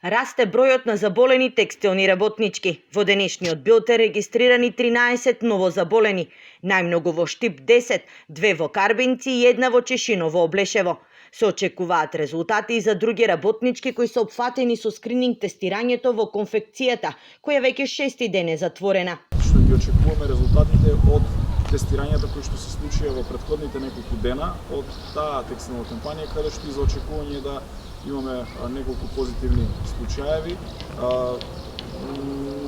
Расте бројот на заболени текстилни работнички. Во денешниот билтен регистрирани 13 новозаболени, најмногу во Штип 10, 2 во Карбинци и 1 во Чешиново Облешево. Се очекуваат резултати и за други работнички кои се опфатени со скрининг тестирањето во конфекцијата, која веќе 6-ти ден е затворена. Што ги очекуваме резултатите од тестирањата кои што се случија во претходните неколку дена од таа текстилна компанија, каде што и за очекување да имаме неколку позитивни случаеви.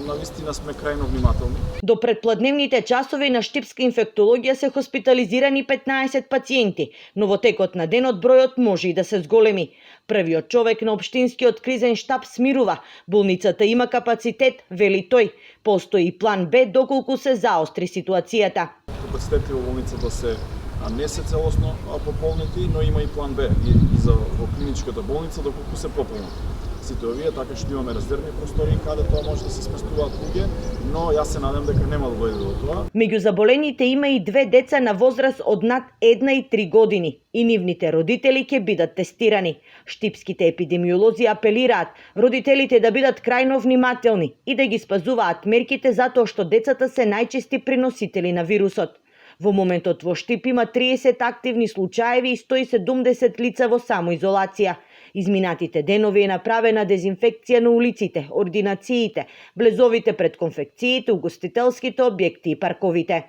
Навистина сме крајно внимателни. До предпладневните часови на Штипска инфектологија се хоспитализирани 15 пациенти, но во текот на денот бројот може и да се зголеми. Првиот човек на општинскиот кризен штаб смирува. Болницата има капацитет, вели тој. Постои и план Б доколку се заостри ситуацијата. Капацитетите во болницата се не се целосно пополнети, но има и план Б и за во клиничката болница доколку се пополнат сите овие, така што имаме резервни простори каде тоа може да се сместуваат луѓе, но јас се надам дека нема да дојде до тоа. Меѓу заболените има и 2 деца на возраст од над 1 и 3 години и нивните родители ќе бидат тестирани. Штипските епидемиолози апелираат родителите да бидат крајно внимателни и да ги спазуваат мерките затоа што децата се најчести преносители на вирусот. Во моментот во Штип има 30 активни случаеви и 170 лица во самоизолација. Изминатите денови е направена дезинфекција на улиците, ординациите, влезовите пред конфекциите, угостителските објекти и парковите.